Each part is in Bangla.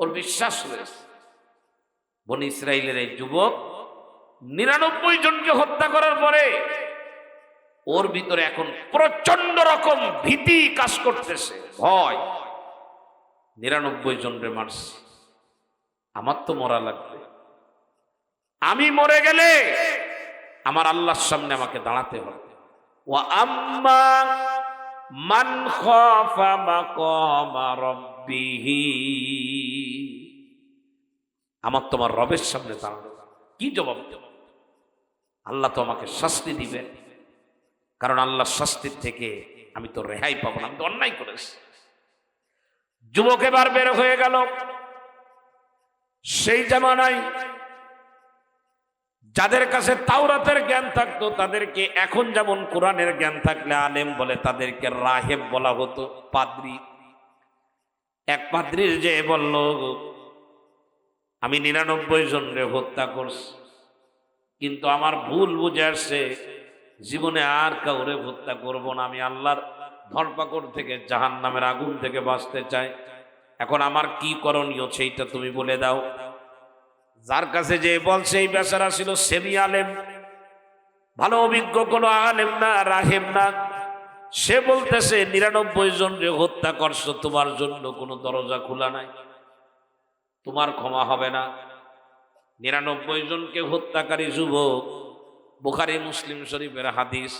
ওর বিশ্বাস রয়েছে। বনি ইসরাইলের এই যুবক 99 জনকে হত্যা করার পরে ওর ভিতরে এখন প্রচন্ড রকম ভীতি কাজ করতেছে, ভয়। 99 জনরে মারছে, আমার তো মরা লাগবে, আমি মরে গেলে আমার আল্লাহর সামনে আমাকে দাঁড়াতে হবে। ওয়া আম্মা মান খাফা মাকামা রাব্বিহি, আমার তোমার রবের সামনে দাঁড়ানো, কি জবাব দেব? আল্লাহ তো আমাকে শাস্তি দিবেন, কারণ আল্লাহর শাস্তির থেকে আমি তো রেহাই পাবো না, আমি তো অন্যায় করেছি। যুবক এবার বের হয়ে গেল। সেই জামানায় যাদের কাছে তাওরাতের জ্ঞান থাকতো তাদেরকে এখন যেমন কোরআনের জ্ঞান থাকলে আলেম বলে, তাদেরকে রাহেব বলা হতো, পাদ্রী। এক পাদ্রীর যে বলল, আমি 99 জনরে হত্যা করছি, কিন্তু আমার ভুল বুঝে আসছে, জীবনে আর কাউরে হত্যা করব না, আমি আল্লাহর ধরপাকড় থেকে, জাহান্নামের আগুন থেকে বাঁচতে চাই। এখন আমার কি করণীয় সেইটা তুমি বলে দাও। যার কাছে যে বলছে, এই বেচারা ছিল সেমি আলেম, ভালো অভিজ্ঞ কোনো আলেম না, রাহেব না। সে বলতেছে 99 জনরে হত্যা করছো, তোমার জন্য কোনো দরজা খোলা নাই, তোমার ক্ষমা হবে না। 99 জনকে হত্যাকারী যুবক, বুখারী মুসলিম শরীফের হাদিস।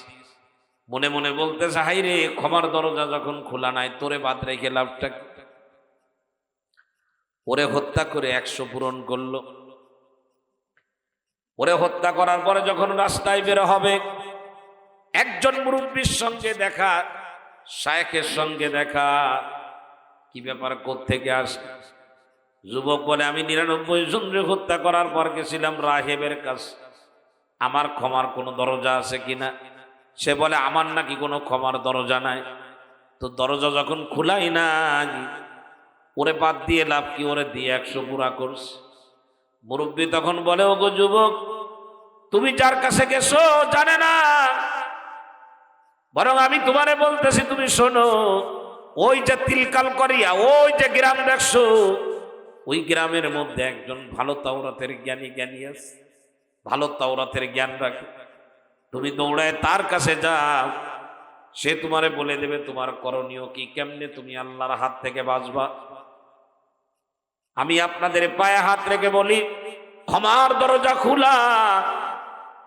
মনে মনে বলতেছে, হাই রে, ক্ষমার দরজা যখন খোলা নাই, তোরে বাদ রেখে লাভটা কি? ওরে হত্যা করে 100 পূরণ করলো। ওরে হত্যা করার পরে যখন রাস্তায় বের হবে, একজন মুরব্বীর সঙ্গে দেখা, শায়েখের সঙ্গে দেখা। কি ব্যাপার, কোত্থেকে আসে? যুবক বলে, আমি 99 জনরে হত্যা করার পর গেছিলাম রাহেবের কাছে, আমার ক্ষমার কোনো দরজা আছে কিনা। সে বলে, আমার নাকি কোনো ক্ষমার দরজা নাই। তো দরজা যখন খোলাই নাই, ওরে বাদ দিয়ে লাভ কি, ওরে দিয়ে 100 পুরা করছে। মুরব্বী তখন বলে, ওগো যুবক, তুমি যার কাছে গেছো জানে না, বরং আমি তোমারে বলতেছি, তুমি শোনো। ওই যে তিলকাল করিয়া ওই যে গ্রাম দেখছো, ওই গ্রামের মধ্যে একজন ভালো তাওরাতের জ্ঞানী আছে, ভালো তাওরাতের জ্ঞান রাখে। তুমি দৌড়ায় তার কাছে যাও, সে তোমারে বলে দেবে তোমার করণীয় কি, কেমনে তুমি আল্লাহর হাত থেকে বাঁচবা। আমি আপনাদের পায়ে হাত রেখে বলি, ক্ষমার দরজা খোলা,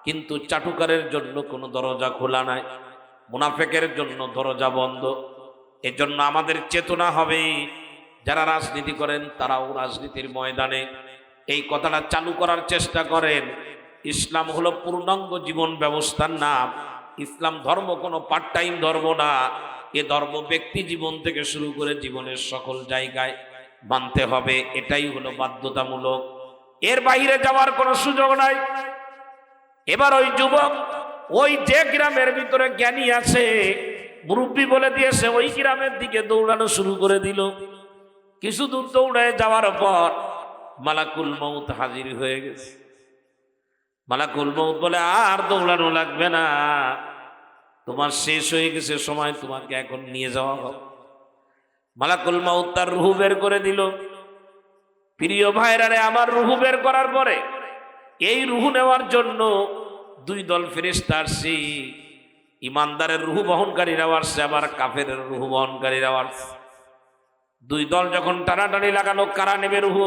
কিন্তু চাটুকারের জন্য কোনো দরজা খোলা নাই, মুনাফেকের জন্য দরজা বন্ধ। এজন্য আমাদের চেতনা হবে, যারা রাজনীতি করেন তারাও রাজনীতির ময়দানে এই কথাটা চালু করার চেষ্টা করেন। ইসলাম হলো পূর্ণাঙ্গ জীবন ব্যবস্থার নাম। ইসলাম ধর্ম কোনো পার্ট টাইম ধর্ম না। এ ধর্ম ব্যক্তি জীবন থেকে শুরু করে জীবনের সকল জায়গায় মানতে হবে, এটাই হলো বাধ্যতামূলক, এর বাইরে যাওয়ার কোনো সুযোগ নাই। এবার ওই যুবক ওই যে গ্রামের ভিতরে জ্ঞানী আছে, মুরব্বী বলে দিয়েছে, ওই গ্রামের দিকে দৌড়ানো শুরু করে দিল। কিছু দূর দৌড়ায় যাওয়ার পর মালাকুল মউত হাজির হয়ে গেছে। মালাকুল মউত বলে, আর দৌড়ানো লাগবে না, তোমার শেষ হয়ে গেছে সময়, তোমাকে এখন নিয়ে যাওয়া হবে। মালাকুল মউত তার রূহ বের করে দিল। প্রিয় ভাইরারে, আমার রূহ বের করার পরে এই রূহ নেওয়ার জন্য 2 দল ফেরেশতা আসছে। ইমানদারের রূহ বহনকারীরাও আসছে, আবার কাফেরের রূহ বহনকারীরাও আসছে। 2 দল যখন টানাটানি লাগানো, কারা নেবে রূহ?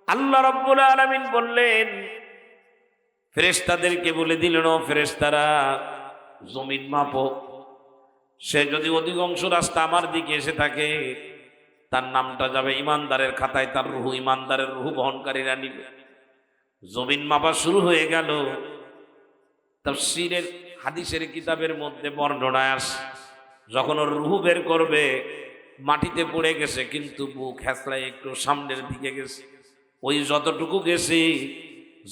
আল্লাহ রাব্বুল আলামিন বললেন, ফেরেশতাদেরকে বলে দিলেন, ও ফেরেশতারা, জমিন মাপো। সে যদি অধিকাংশ রাস্তা আমার দিকে এসে থাকে, তার নামটা যাবে ইমানদারের খাতায়, তার রূহ ইমানদারের রূহ বহনকারীরা নিবে। জমিন মাপা শুরু হয়ে গেল। তাফসীরের হাদিসের কিতাবের মধ্যে বর্ণনা আসে, যখন ওর রূহ বের করবে, মাটিতে পড়ে গেছে, কিন্তু বুক হেঁচড়ায় একটু সামনের দিকে গেছে। ওই যতটুকু গেছে,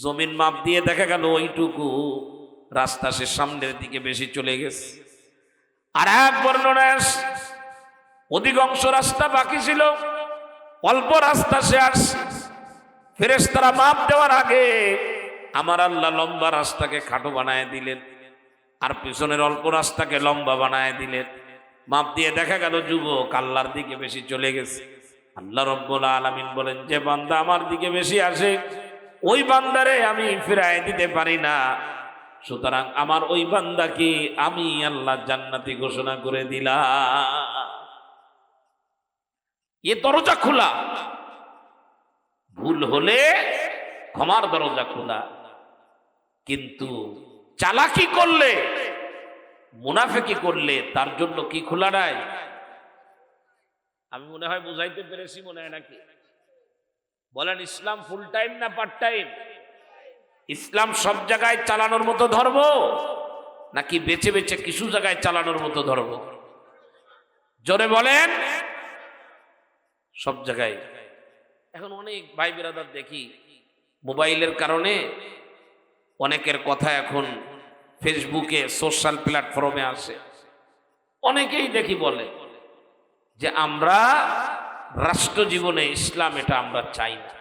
জমিন মাপ দিয়ে দেখা গেল ওইটুকু রাস্তা সে সামনের দিকে বেশি চলে গেছে। আর এক বর্ণনা আসে, অধিকাংশ রাস্তা বাকি ছিল, অল্প রাস্তা সে আসছে। ফেরেশতারা মাপ দেওয়ার আগে আমার আল্লাহ লম্বা রাস্তাকে খাটো বানায় দিলেন, আর পিছনের অল্প রাস্তাকে লম্বা বানায় দিলেন। মাপ দিয়ে দেখা গেল যুবক আল্লাহর দিকে বেশি চলে গেছে। আল্লাহ রাব্বুল আলামিন বলেন, যে বান্দা আমার দিকে বেশি আসে ওই বান্দারে আমি ফিরায় দিতে পারি না, সুতরাং আমার ওই বান্দাকে আমি আল্লাহ জান্নাতি ঘোষণা করে দিলাম। এ দরজা খোলা, ভুল হলে ক্ষমার দরজা খোলা, কিন্তু চালাকি করলে, মুনাফিকি করলে তার জন্য কি খোলা নাই? আমি মনে হয় বুঝাইতে পেরেছি, মনে হয় নাকি? বলেন, ইসলাম ফুল টাইম না পার্ট টাইম? ইসলাম সব জায়গায় চালানোর মতো ধর্ম, নাকি বেছে বেছে কিছু জায়গায় চালানোর মতো ধর্ম? জোরে বলেন। সব জায়গায়। এখন অনেক ভাই বিরাদার দেখি মোবাইলের কারণে অনেকের কথা এখন ফেসবুকে, সোশ্যাল প্ল্যাটফর্মে আসে। অনেকেই দেখি বলে যে আমরা রাষ্ট্র জীবনে ইসলাম এটা আমরা চাই না।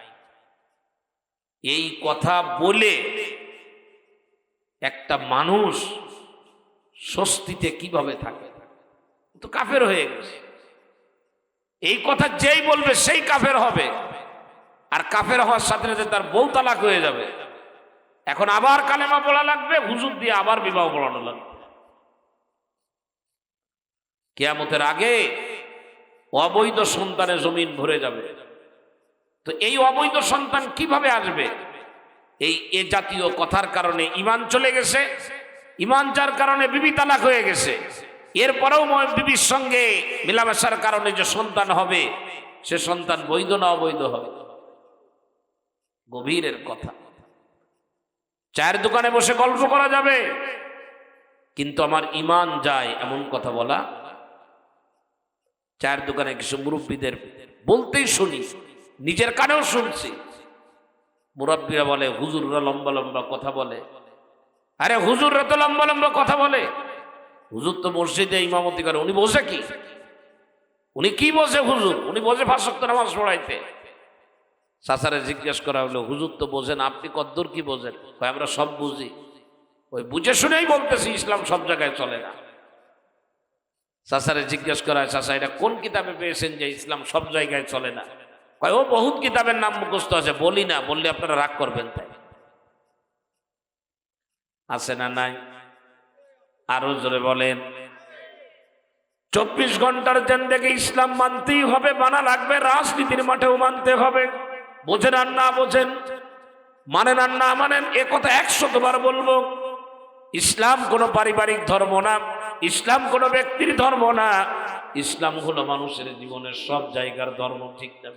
এই কথা বলে একটা মানুষ স্বস্তিতে কিভাবে থাকে? তো কাফের হয়ে গেছে। এই কথা যেই বলবে সেই কাফের হবে, আর কাফের হওয়ার সাথে সাথে তার বউ তালাক হয়ে যাবে। এখন আবার কালেমা পড়া লাগবে, হুজুর দিয়ে আবার বিবাহ পড়ানো লাগবে। কিয়ামতের আগে অবৈধ সন্তানে জমিন ভরে যাবে। তো এই অবৈধ সন্তান কিভাবে আসবে? এই জাতীয় কথার কারণে ঈমান চলে গেছে, ঈমান যার কারণে বিবি তালাক হয়ে গেছে। এরপরেও বিবির সঙ্গে মেলামেশার কারণে যে সন্তান হবে, সে সন্তান বৈধ না অবৈধ হবে? গভীরের কথা। চায়ের দোকানে বসে গল্প করা যাবে, কিন্তু আমার ঈমান যায় এমন কথা বলা। চায়ের দোকানে কিছু মুরব্বীদের বলতেই শুনি, নিজের কানেও শুনছি, মুরব্বীরা বলে হুজুররা লম্বা লম্বা কথা বলে। আরে হুজুররা তো লম্বা লম্বা কথা বলে, হুজুর তো মসজিদে ইমামতি করে, উনি বসে কি? উনি কি বসে? হুজুর উনি বসে 5 ওয়াক্ত নামাজ পড়াইতে। চাচারে জিজ্ঞেস করা হলো, হুজুর তো বোঝেন, আপনি কদ্দূর কি বোঝেন? আমরা সব বুঝি, ওই বুঝে শুনেই বলতেছি ইসলাম সব জায়গায় চলে না। চাচারে জিজ্ঞেস করা হয়, চাচা এটা কোন কিতাবে পেয়েছেন যে ইসলাম সব জায়গায় চলে না? ও বহুত কিতাবের নাম মুখস্থ আছে, বলি না, বললে আপনারা রাগ করবেন। তাই আছে না নাই? আরো জোরে বলেন। 24 ঘন্টার জিন্দেগি ইসলাম মানতেই হবে, মানা লাগবে, রাজনীতির মাঠেও মানতে হবে। বোঝেন আর না বোঝেন, মানেন আর না মানেন, এ কথা 100 বার বলবো। ইসলাম কোনো পারিবারিক ধর্ম না, ইসলাম কোনো ব্যক্তির ধর্ম না, ইসলাম হলো মানুষের জীবনের সব জায়গার ধর্ম। ঠিক না?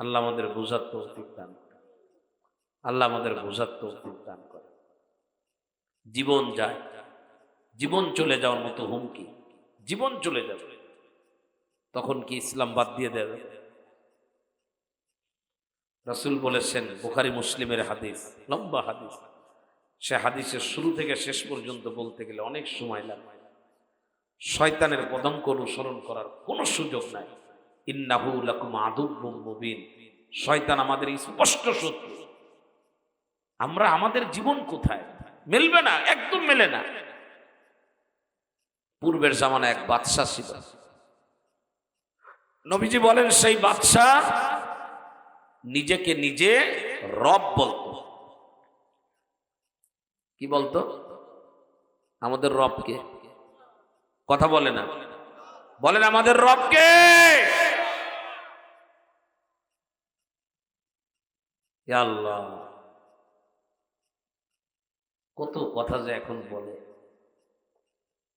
আল্লাহ আমাদের বুঝার তৌফিক দান করেন, আল্লাহ আমাদের বুঝার তৌফিক দান করেন। জীবন যায়, জীবন চলে যাওয়ার মতো হুমকি, জীবন চলে যাবে, তখন কি ইসলাম বাদ দিয়ে দেবে? রাসূল বলেছেন, বুখারী মুসলিমের হাদিস, লম্বা হাদিস, সে হাদিসের শুরু থেকে শেষ পর্যন্ত বলতে গেলে অনেক সময় লাগে। শয়তানের পদাঙ্ক অনুসরণ করার কোনো সুযোগ নাই। ইন্নাহু লাকুম আদুউম মুবিন, শয়তান আমাদের স্পষ্ট শত্রু। আমরা আমাদের জীবন কোথায়? মিলবে না, একদম মেলে না। পূর্বের জামানায় এক বাদশা ছিল, নবীজি বলেন সেই বাদশা নিজেকে নিজে রব বলতো। কি বলতো? আমাদের রবকে। কথা বলে না, বলেন আমাদের রবকে। ইয়া আল্লাহ, কত কথা যে এখন বলে,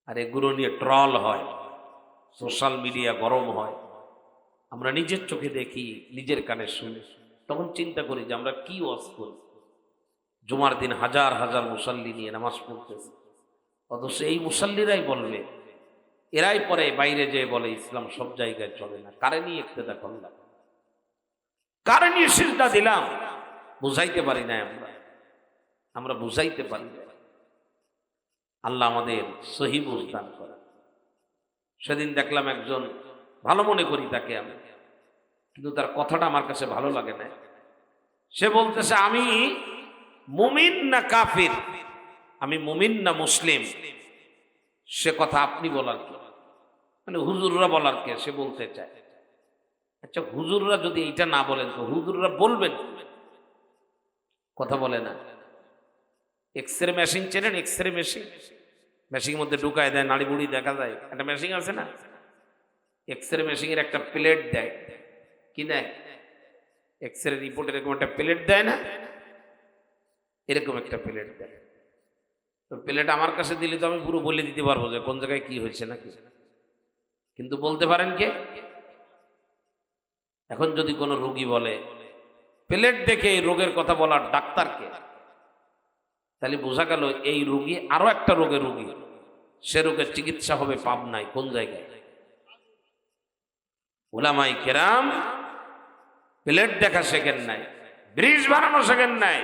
আর এগুলো নিয়ে ট্রল হয়, সোশ্যাল মিডিয়া গরম হয়। আমরা নিজের চোখে দেখি, নিজের কানে শুনি, তখন চিন্তা করি যে আমরা কি ওয়াজ করি। জুমার দিন হাজার হাজার মুসাল্লি নিয়ে নামাজ পড়তেছে, অথচ এই মুসাল্লিরাই বলবে, এরাই পরে বাইরে যেয়ে বলে ইসলাম সব জায়গায় চলে না। কারে নিয়ে ইক্তেদা করলাম, কারে নিয়ে সিজদা দিলাম? বুঝাইতে পারি না, আমরা বুঝাইতে পারি না। আল্লাহ আমাদের সহি বুঝ দান করে। সেদিন দেখলাম একজন, ভালো মনে করি তাকে আমি, কিন্তু তার কথাটা আমার কাছে ভালো লাগে না। সে বলতেছে আমি মুমিন না কাফির, আমি মুমিন না মুসলিম। সে কথা আপনি বলার কে? মানে হুজুররা বলার কে? সে বলতে চায় আচ্ছা, হুজুররা যদি এইটা না বলেন তো হুজুররা বলবেন? কথা বলে না। এক্সরে মেশিন চেনেন? এক্সরে মেশিন, মেশিনের মধ্যে ঢুকায় দেয়, নাড়ি বুড়ি দেখা যায়, একটা মেশিন আছে না? এক্সরে মেশিনের একটা প্লেট দেয়, কি দেয়? এক্সরে রিপোর্ট এরকম একটা প্লেট দেয় না? এরকম একটা প্লেট দেয়। তো প্লেট আমার কাছে দিলে তো আমি পুরো বলে দিতে পারবো যে কোন জায়গায় কি হয়েছে না কি, কিন্তু বলতে পারেন কে? এখন যদি কোনো রোগী বলে প্লেট দেখে এই রোগের কথা বলার ডাক্তারকে, তাহলে বোঝা গেল এই রোগী আরো একটা রোগের রোগী, সে রোগের চিকিৎসা হবে পাবনায়। কোন জায়গায়? উলামায়ে কেরাম প্লেট দেখা শেখেন নাই, ব্রিজ বানানো শেখেন নাই।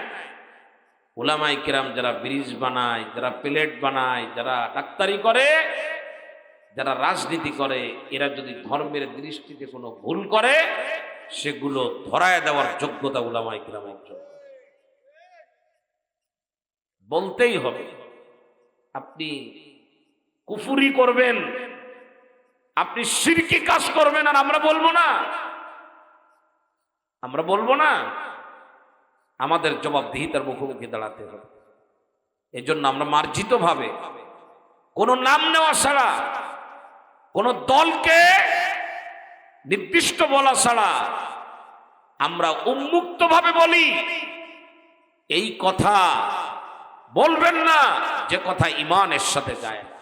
উলামায়ে কেরাম যারা ব্রিজ বানায়, যারা প্লেট বানায়, যারা ডাক্তারি করে, যারা রাজনীতি করে, এরা যদি ধর্মের দৃষ্টিতে কোনো ভুল করে সেগুলো ধরায় দেওয়ার যোগ্যতা উলামায়ে কেরামের জন্য। বলতেই হবে। আপনি কুফরি করবেন, আপনি শিরকি কাজ করবেন, আর আমরা বলবো না? আমরা বলবো না? আমাদের জবাবদিহিতার মুখোমুখি দাঁড়াতে হবে। এজন্য আমরা মার্জিত ভাবে কোন নাম নেওয়া ছাড়া, কোন দলকে নির্দিষ্ট বলা ছাড়া আমরা উন্মুক্ত ভাবে বলি, এই কথা বলবেন না যে কথা ইমানের সাথে যায় না।